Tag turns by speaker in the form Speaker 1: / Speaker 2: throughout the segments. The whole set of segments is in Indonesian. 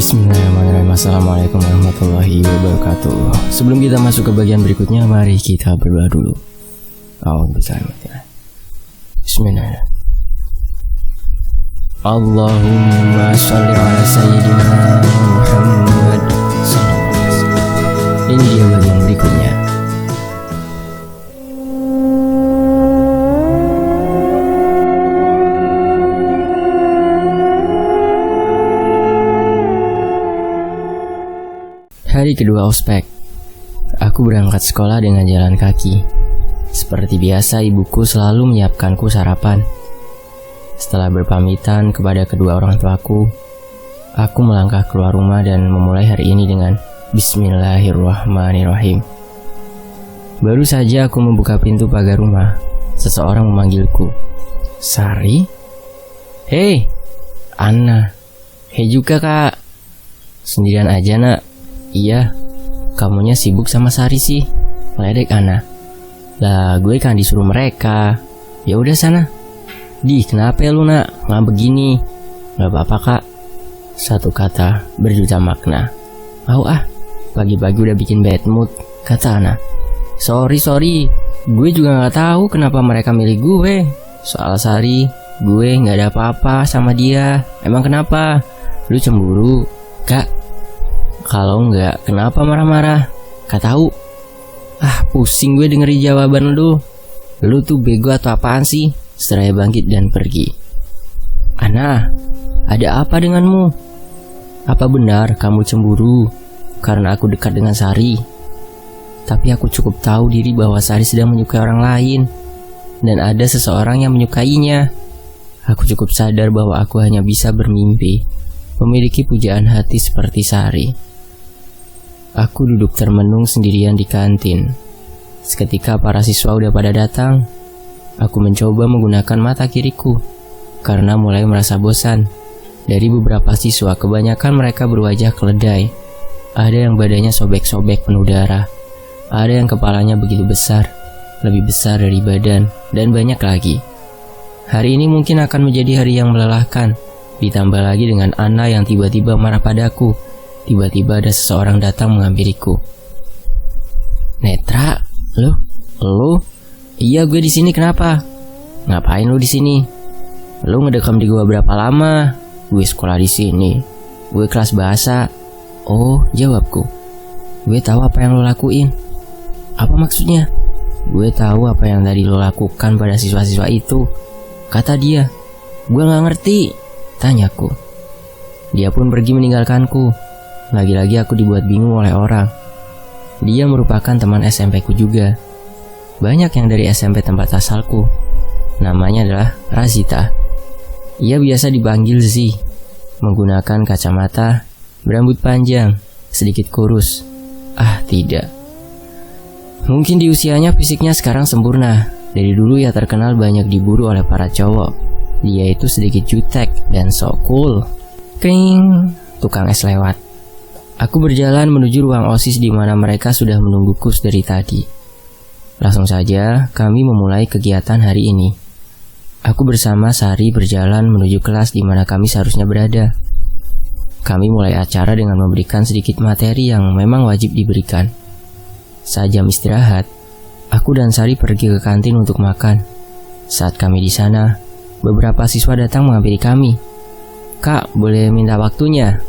Speaker 1: Bismillahirrahmanirrahim. Assalamualaikum warahmatullahi wabarakatuh. Sebelum kita masuk ke bagian berikutnya, mari kita berdoa dulu. Bismillahirrahmanirrahim. Allahumma sholli ala sayyidina Muhammad sallallahu alaihi wasallam. Ini dia bagian berikutnya. Hari kedua ospek. Aku berangkat sekolah dengan jalan kaki. Seperti biasa, ibuku selalu menyiapkanku sarapan. Setelah berpamitan kepada kedua orang tuaku, aku melangkah keluar rumah dan memulai hari ini dengan Bismillahirrahmanirrahim. Baru saja aku membuka pintu pagar rumah, seseorang memanggilku. Sari? Hei, Anna. Hei juga kak. Sendirian aja nak? Iya, kamunya sibuk sama Sari sih, meledek Ana. Lah, gue kan disuruh mereka. Ya udah sana. Kenapa ya lu nak? Nggak begini. Nggak apa-apa kak. Satu kata berjuta makna. Pagi-pagi udah bikin bad mood, kata Ana. Sorry. Gue juga nggak tahu kenapa mereka milih gue. Soal Sari, gue nggak ada apa-apa sama dia. Emang kenapa? Lu cemburu, kak? Kalau enggak, kenapa marah-marah? Gak tahu. Pusing gue dengerin jawaban lu. Lu tuh bego atau apaan sih? Seraya bangkit dan pergi. Ana, ada apa denganmu? Apa benar kamu cemburu karena aku dekat dengan Sari? Tapi aku cukup tahu diri bahwa Sari sedang menyukai orang lain, dan ada seseorang yang menyukainya. Aku cukup sadar bahwa aku hanya bisa bermimpi memiliki pujaan hati seperti Sari. Aku duduk termenung sendirian di kantin. Seketika para siswa udah pada datang. Aku mencoba menggunakan mata kiriku karena mulai merasa bosan. Dari beberapa siswa, kebanyakan mereka berwajah keledai. Ada yang badannya sobek-sobek penuh darah. Ada yang kepalanya begitu besar, lebih besar dari badan, dan banyak lagi. Hari ini mungkin akan menjadi hari yang melelahkan. Ditambah lagi dengan Ana yang tiba-tiba marah padaku. Tiba-tiba ada seseorang datang menghampiriku. Netra, lu? Iya, gue di sini. Kenapa? Ngapain lu di sini? Lu ngedekam di gua berapa lama? Gue sekolah di sini. Gue kelas bahasa. Oh, jawabku. Gue tahu apa yang lu lakuin. Apa maksudnya? Gue tahu apa yang tadi lu lakukan pada siswa-siswa itu, kata dia. Gue nggak ngerti, tanyaku. Dia pun pergi meninggalkanku. Lagi-lagi aku dibuat bingung oleh orang. Dia merupakan teman SMP ku juga. Banyak yang dari SMP tempat asalku. Namanya adalah Razita. Ia biasa dipanggil Z. Menggunakan kacamata, berambut panjang, sedikit kurus. Tidak. Mungkin di usianya fisiknya sekarang sempurna. Dari dulu ia terkenal banyak diburu oleh para cowok. Dia itu sedikit jutek dan so cool. Kring, tukang es lewat. Aku berjalan menuju ruang OSIS di mana mereka sudah menungguku dari tadi. Langsung saja kami memulai kegiatan hari ini. Aku bersama Sari berjalan menuju kelas di mana kami seharusnya berada. Kami mulai acara dengan memberikan sedikit materi yang memang wajib diberikan. Saat jam istirahat, aku dan Sari pergi ke kantin untuk makan. Saat kami di sana, beberapa siswa datang menghampiri kami. Kak, boleh minta waktunya?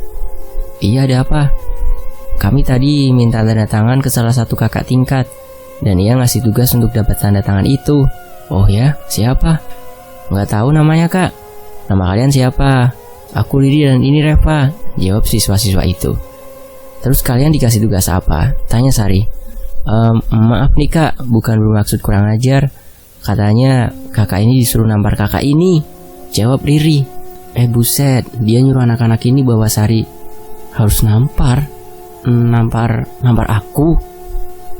Speaker 1: Iya, ada apa? Kami tadi minta tanda tangan ke salah satu kakak tingkat, dan ia ngasih tugas untuk dapat tanda tangan itu. Oh ya, siapa? Nggak tahu namanya kak. Nama kalian siapa? Aku Riri dan ini Reva, jawab siswa-siswa itu. Terus kalian dikasih tugas apa? Tanya Sari. Maaf nih kak, bukan bermaksud kurang ajar. Katanya kakak ini disuruh nampar kakak ini, jawab Riri. Buset, dia nyuruh anak-anak ini bawa Sari harus nampar aku.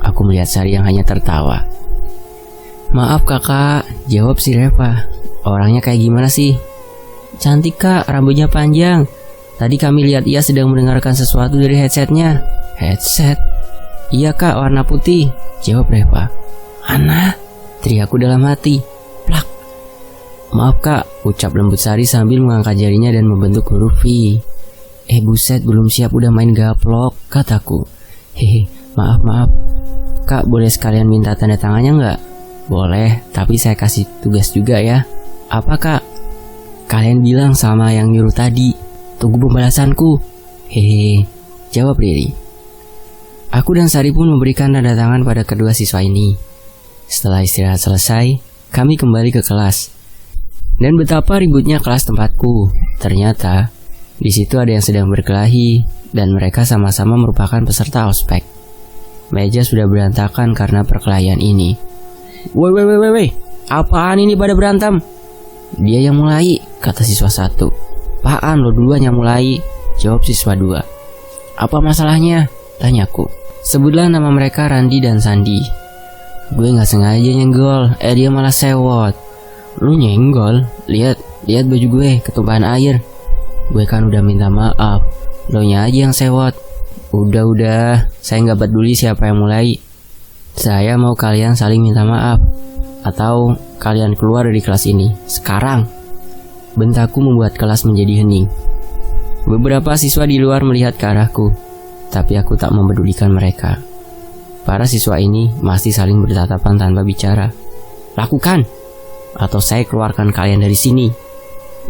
Speaker 1: Aku melihat Sari yang hanya tertawa. Maaf kakak, jawab si Reva. Orangnya kayak gimana sih? Cantik kak, rambutnya panjang. Tadi kami lihat ia sedang mendengarkan sesuatu dari headsetnya. Headset? Iya kak, warna putih, jawab Reva. Ana, teriakku dalam hati. Plak. Maaf kak, ucap lembut Sari sambil mengangkat jarinya dan membentuk huruf V. Buset, belum siap udah main gaplok, kataku. Hehe, maaf. Kak, boleh sekalian minta tanda tangannya nggak? Boleh, tapi saya kasih tugas juga ya. Apa kak? Kalian bilang sama yang nyuruh tadi. Tunggu pembalasanku. Hehe, jawab Riri. Aku dan Sari pun memberikan tanda tangan pada kedua siswa ini. Setelah istirahat selesai, kami kembali ke kelas. Dan betapa ributnya kelas tempatku. Ternyata di situ ada yang sedang berkelahi dan mereka sama-sama merupakan peserta ospek. Meja sudah berantakan karena perkelahian ini. Woi, apaan ini pada berantem? Dia yang mulai, kata siswa satu. Apaan lo duluan yang mulai? Jawab siswa dua. Apa masalahnya? Tanyaku. Sebutlah nama mereka Randi dan Sandi. Gue gak sengaja nyenggol, dia malah sewot. Lu nyenggol? Lihat baju gue ketumpahan air. Gue kan udah minta maaf, lo nya aja yang sewot. Udah, saya gak peduli siapa yang mulai. Saya mau kalian saling minta maaf. Atau kalian keluar dari kelas ini, sekarang. Bentakku membuat kelas menjadi hening. Beberapa siswa di luar melihat ke arahku, tapi aku tak mempedulikan mereka. Para siswa ini masih saling bertatapan tanpa bicara. Lakukan, atau saya keluarkan kalian dari sini.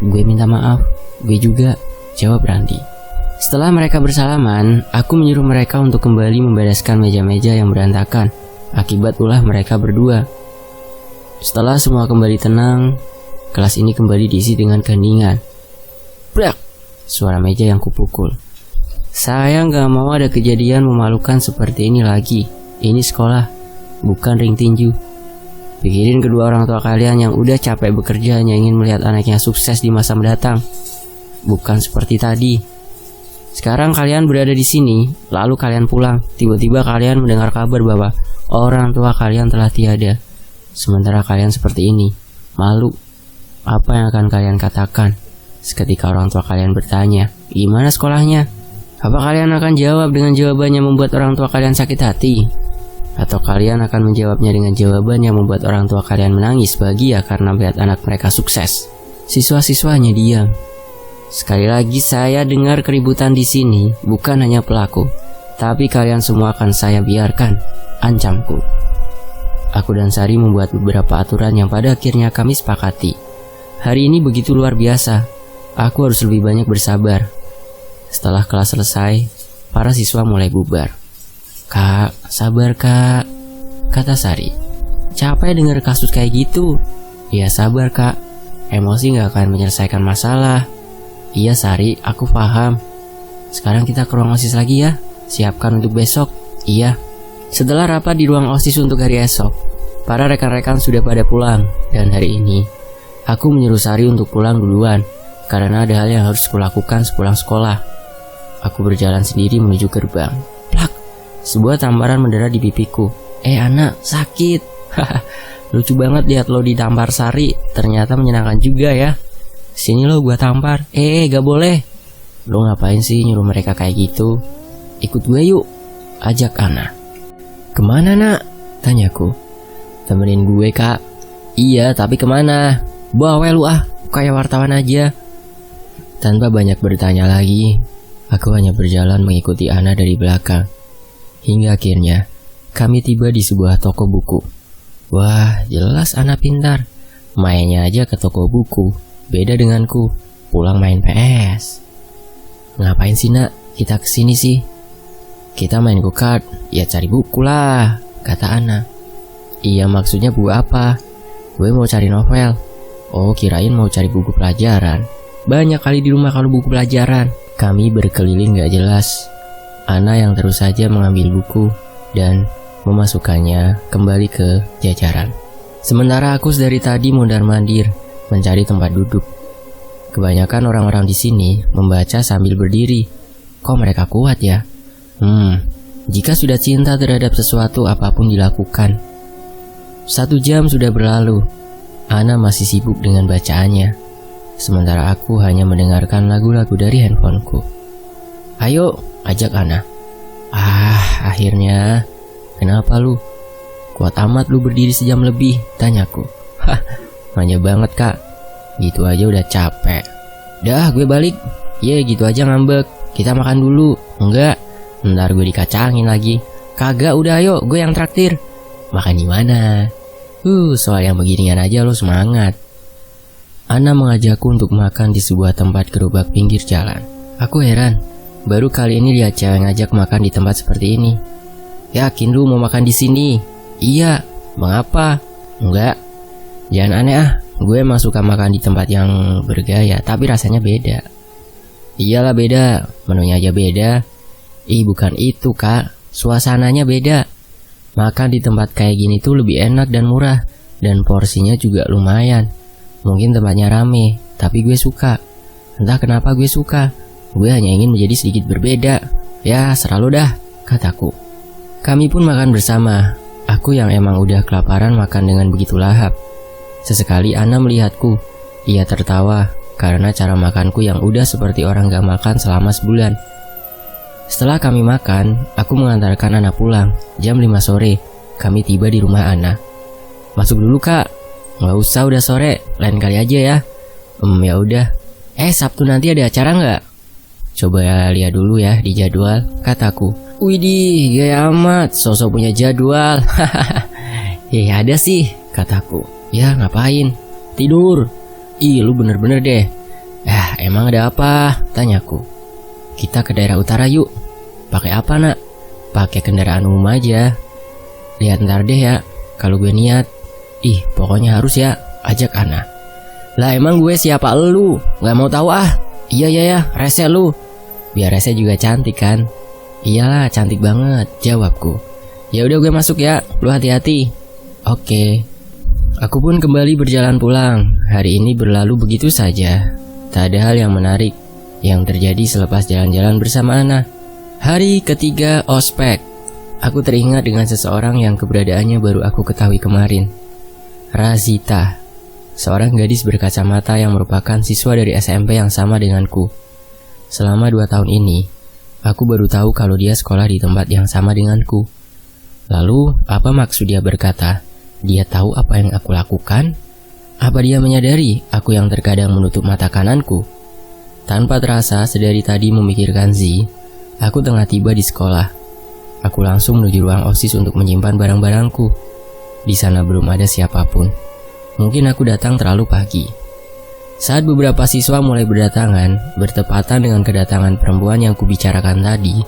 Speaker 1: Gue minta maaf. Gue juga, jawab Randi. Setelah mereka bersalaman, aku menyuruh mereka untuk kembali membereskan meja-meja yang berantakan akibat ulah mereka berdua. Setelah semua kembali tenang, kelas ini kembali diisi dengan keheningan. Brak! Suara meja yang kupukul. Saya gak mau ada kejadian memalukan seperti ini lagi. Ini sekolah, bukan ring tinju. Pikirin kedua orang tua kalian yang udah capek bekerja hanya ingin melihat anaknya sukses di masa mendatang. Bukan seperti tadi. Sekarang kalian berada di sini, lalu kalian pulang. Tiba-tiba kalian mendengar kabar bahwa orang tua kalian telah tiada. Sementara kalian seperti ini, malu. Apa yang akan kalian katakan seketika orang tua kalian bertanya, gimana sekolahnya? Apa kalian akan jawab dengan jawaban yang membuat orang tua kalian sakit hati? Atau kalian akan menjawabnya dengan jawaban yang membuat orang tua kalian menangis bahagia karena melihat anak mereka sukses? Siswa-siswanya diam. Sekali lagi saya dengar keributan di sini, bukan hanya pelaku, tapi kalian semua akan saya biarkan, ancamku. Aku dan Sari membuat beberapa aturan yang pada akhirnya kami sepakati. Hari ini begitu luar biasa, aku harus lebih banyak bersabar. Setelah kelas selesai, para siswa mulai bubar. Kak, sabar kak, kata Sari. Capek dengar kasus kayak gitu. Ya sabar kak, emosi gak akan menyelesaikan masalah. Iya Sari, aku paham. Sekarang kita ke ruang OSIS lagi ya. Siapkan untuk besok. Iya. Setelah rapat di ruang OSIS untuk hari esok, para rekan-rekan sudah pada pulang. Dan hari ini, aku menyuruh Sari untuk pulang duluan, karena ada hal yang harus kulakukan sepulang sekolah. Aku berjalan sendiri menuju gerbang. Plak! Sebuah tamparan mendarat di pipiku. Anak, sakit. Lucu banget lihat lo ditampar Sari. Ternyata menyenangkan juga ya. Sini lo gua tampar. Gak boleh. Lo ngapain sih nyuruh mereka kayak gitu? Ikut gue yuk, ajak Ana. Kemana nak? Tanyaku. Temenin gue kak. Iya tapi kemana? Bawel lu kayak wartawan aja. Tanpa banyak bertanya lagi, aku hanya berjalan mengikuti Ana dari belakang. Hingga akhirnya kami tiba di sebuah toko buku. Wah jelas Ana pintar. Mainnya aja ke toko buku. Beda denganku, pulang main PS. Ngapain sih nak, kita kesini sih? Kita main go-kart, ya cari buku lah, kata Ana. Iya maksudnya buku apa? Gue mau cari novel. Oh kirain mau cari buku pelajaran. Banyak kali di rumah kalau buku pelajaran. Kami berkeliling gak jelas. Ana yang terus saja mengambil buku dan memasukkannya kembali ke jajaran. Sementara aku dari tadi mondar-mandir mencari tempat duduk. Kebanyakan orang-orang di sini membaca sambil berdiri. Kok mereka kuat ya? Jika sudah cinta terhadap sesuatu apapun dilakukan. 1 jam sudah berlalu. Ana masih sibuk dengan bacaannya. Sementara aku hanya mendengarkan lagu-lagu dari handphoneku. Ayo, ajak Ana. Akhirnya. Kenapa lu? Kuat amat lu berdiri sejam lebih, tanyaku. Manja banget kak. Gitu aja udah capek. Dah gue balik. Gitu aja ngambek. kita makan dulu. Enggak, ntar gue dikacangin lagi. Kagak, udah ayo, gue yang traktir. Makan di mana? Soal yang beginian aja lo semangat. Ana mengajakku untuk makan di sebuah tempat gerobak pinggir jalan. Aku heran, baru kali ini lihat cewek ngajak makan di tempat seperti ini. Yakin lu mau makan di sini? Iya. Mengapa? Enggak. Jangan aneh ah, gue emang suka makan di tempat yang bergaya, tapi rasanya beda. Iyalah beda, menunya aja beda. Bukan itu kak, suasananya beda. Makan di tempat kayak gini tuh lebih enak dan murah, dan porsinya juga lumayan. Mungkin tempatnya rame, tapi gue suka. Entah kenapa gue suka. Gue hanya ingin menjadi sedikit berbeda. Ya selalu dah, kataku. Kami pun makan bersama. Aku yang emang udah kelaparan makan dengan begitu lahap. Sesekali Ana melihatku. Ia tertawa karena cara makanku yang udah seperti orang gak makan selama sebulan. Setelah kami makan, aku mengantarkan Ana pulang. Jam 5 sore, kami tiba di rumah Ana. Masuk dulu kak. Nggak usah, udah sore, lain kali aja ya. Ya udah. Sabtu nanti ada acara nggak? Coba lihat dulu ya di jadwal, kataku. Widih, gaya amat, sosok punya jadwal. Ya ada sih, kataku. Ya ngapain? Tidur. Lu bener-bener deh. Emang ada apa? Tanyaku. Kita ke daerah utara yuk. Pakai apa nak? Pakai kendaraan umum aja. Lihat ntar deh ya, kalau gue niat. Pokoknya harus ya, ajak Ana. Lah emang gue siapa lu? Gak mau tahu ah. Iya, rese lu. Biar rese juga cantik kan? Iyalah, cantik banget, jawabku. Ya udah gue masuk ya, lu hati-hati. Oke. Aku pun kembali berjalan pulang. Hari ini berlalu begitu saja. Tak ada hal yang menarik yang terjadi selepas jalan-jalan bersama Ana. Hari ketiga ospek. Aku teringat dengan seseorang yang keberadaannya baru aku ketahui kemarin. Razita, seorang gadis berkacamata yang merupakan siswa dari SMP yang sama denganku. Selama 2 tahun ini, aku baru tahu kalau dia sekolah di tempat yang sama denganku. Lalu, apa maksud dia berkata, dia tahu apa yang aku lakukan? Apa dia menyadari aku yang terkadang menutup mata kananku? Tanpa terasa, sedari tadi memikirkan Z, aku tengah tiba di sekolah. Aku langsung menuju ruang OSIS untuk menyimpan barang-barangku. Di sana belum ada siapapun. Mungkin aku datang terlalu pagi. Saat beberapa siswa mulai berdatangan, bertepatan dengan kedatangan perempuan yang kubicarakan tadi,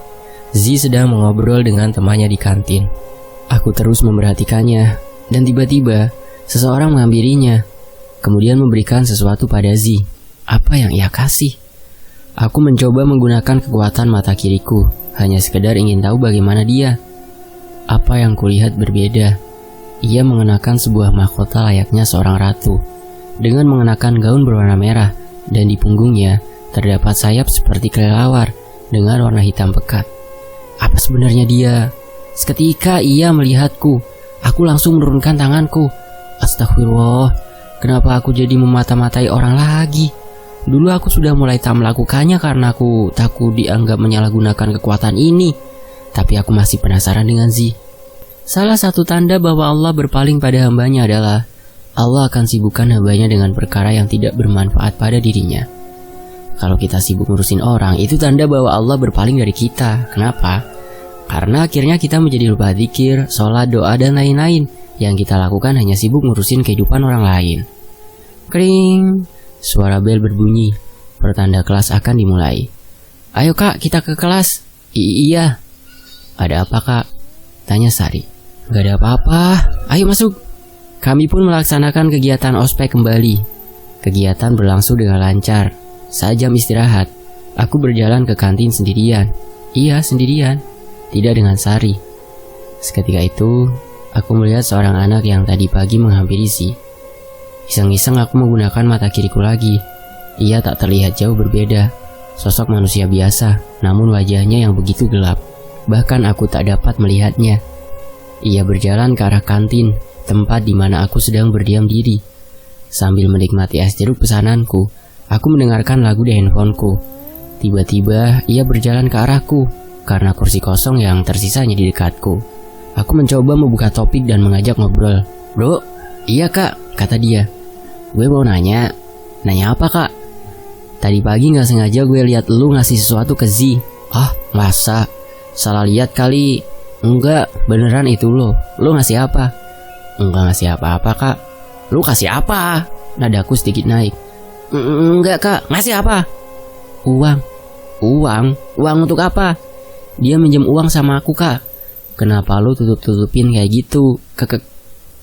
Speaker 1: Z sedang mengobrol dengan temannya di kantin. Aku terus memperhatikannya, dan tiba-tiba seseorang menghampirinya, kemudian memberikan sesuatu pada Z. Apa yang ia kasih? Aku mencoba menggunakan kekuatan mata kiriku, hanya sekedar ingin tahu bagaimana dia. Apa yang kulihat berbeda. Ia mengenakan sebuah mahkota layaknya seorang ratu, dengan mengenakan gaun berwarna merah, dan di punggungnya terdapat sayap seperti kelelawar dengan warna hitam pekat. Apa sebenarnya dia? Seketika ia melihatku, aku langsung menurunkan tanganku. Astagfirullah, kenapa aku jadi memata-matai orang lagi? Dulu aku sudah mulai tak melakukannya karena aku takut dianggap menyalahgunakan kekuatan ini. Tapi aku masih penasaran dengan Z. Salah satu tanda bahwa Allah berpaling pada hambanya adalah Allah akan sibukkan hambanya dengan perkara yang tidak bermanfaat pada dirinya. Kalau kita sibuk ngurusin orang, itu tanda bahwa Allah berpaling dari kita. Kenapa? Karena akhirnya kita menjadi lupa zikir, sholat, doa, dan lain-lain. Yang kita lakukan hanya sibuk ngurusin kehidupan orang lain. Kring. Suara bel berbunyi, pertanda kelas akan dimulai. Ayo kak, kita ke kelas. Iya. Ada apa kak? Tanya Sari. Gak ada apa-apa, ayo masuk. Kami pun melaksanakan kegiatan ospek kembali. Kegiatan berlangsung dengan lancar. Saat jam istirahat, aku berjalan ke kantin sendirian. Iya, sendirian. Tidak dengan Sari. Seketika itu, aku melihat seorang anak yang tadi pagi menghampiri Si. Iseng-iseng aku menggunakan mata kiriku lagi. Ia tak terlihat jauh berbeda. Sosok manusia biasa, namun wajahnya yang begitu gelap. Bahkan aku tak dapat melihatnya. Ia berjalan ke arah kantin, tempat di mana aku sedang berdiam diri. Sambil menikmati es jeruk pesananku, aku mendengarkan lagu di handphoneku. Tiba-tiba ia berjalan ke arahku, karena kursi kosong yang tersisanya di dekatku. Aku mencoba membuka topik dan mengajak ngobrol. Bro, iya kak, kata dia. Gue mau nanya. Nanya apa kak? Tadi pagi gak sengaja gue lihat lu ngasih sesuatu ke Z. Ah, masa? Salah lihat kali. Enggak, beneran itu lo. Lu ngasih apa? Enggak ngasih apa-apa kak. Lu kasih apa? Nadaku sedikit naik. Enggak kak, ngasih apa? Uang. Uang? Uang untuk apa? Dia minjem uang sama aku kak. Kenapa lu tutup-tutupin kayak gitu?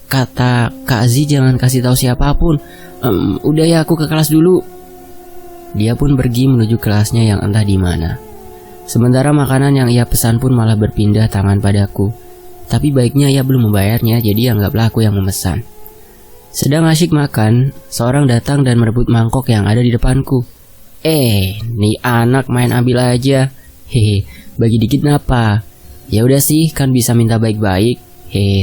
Speaker 1: Kata Kak Z jangan kasih tahu siapapun. Udah ya, aku ke kelas dulu. Dia pun pergi menuju kelasnya yang entah di mana. Sementara makanan yang ia pesan pun malah berpindah tangan padaku. Tapi baiknya ia belum membayarnya, jadi anggaplah aku yang memesan. Sedang asyik makan, seorang datang dan merebut mangkok yang ada di depanku. Nih anak main ambil aja. Hehe, bagi dikit napa? Ya udah sih, kan bisa minta baik-baik.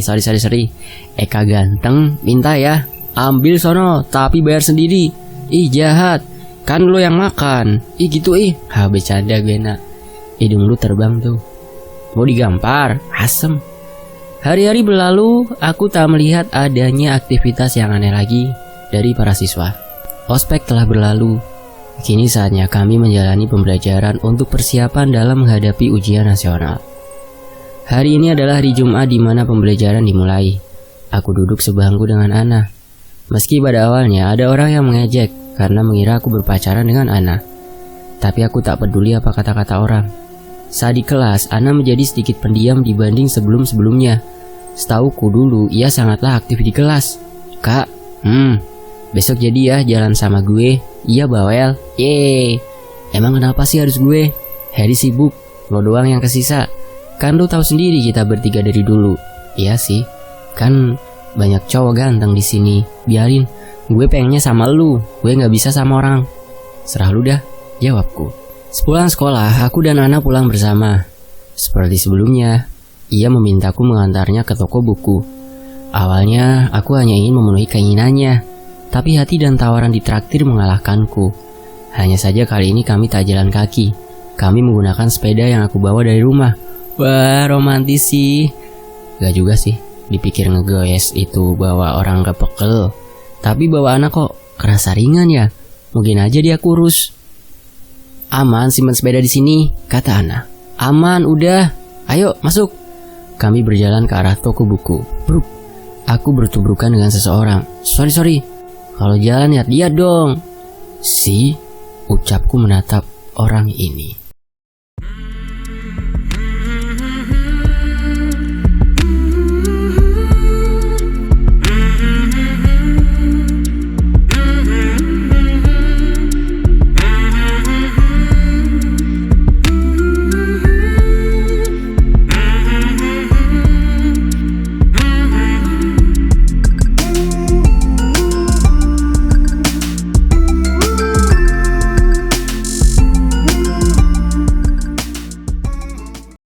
Speaker 1: Sorry. Eka ganteng, minta ya. Ambil sono, tapi bayar sendiri. Ih jahat, kan lo yang makan. Ih gitu ih. Bercanda gue nak. Hidung lu terbang tuh. Mau digampar, asem. Hari-hari berlalu, aku tak melihat adanya aktivitas yang aneh lagi dari para siswa. Ospek telah berlalu. Kini saatnya kami menjalani pembelajaran untuk persiapan dalam menghadapi ujian nasional. Hari ini adalah hari Jumat di mana pembelajaran dimulai. Aku duduk sebangku dengan Ana. Meski pada awalnya ada orang yang mengejek karena mengira aku berpacaran dengan Ana. Tapi aku tak peduli apa kata-kata orang. Saat di kelas, Ana menjadi sedikit pendiam dibanding sebelum-sebelumnya. Setauku dulu, ia sangatlah aktif di kelas. Kak, besok jadi ya jalan sama gue. Iya bawel. Emang kenapa sih harus gue? Harry sibuk, lo doang yang kesisa. Kan lu tahu sendiri kita bertiga dari dulu. Iya sih, kan banyak cowok ganteng di sini. Biarin, gue pengennya sama lu. Gue nggak bisa sama orang. Serah lu dah, jawabku. Sepulang sekolah, aku dan Ana pulang bersama. Seperti sebelumnya, ia memintaku mengantarnya ke toko buku. Awalnya, aku hanya ingin memenuhi keinginannya, tapi hati dan tawaran ditraktir mengalahkanku. Hanya saja kali ini kami tak jalan kaki. Kami menggunakan sepeda yang aku bawa dari rumah. Wah, romantis sih. Gak juga sih, dipikir ngegoes itu bawa orang kepekel. Tapi bawa anak kok kerasa ringan ya. Mungkin aja dia kurus. Aman simpan sepeda di sini, kata Ana. Aman, udah. Ayo, masuk. Kami berjalan ke arah toko buku. Bruk. Aku bertubrukan dengan seseorang. Sorry. Kalau jalan lihat-lihat dong. Ucapku menatap orang ini.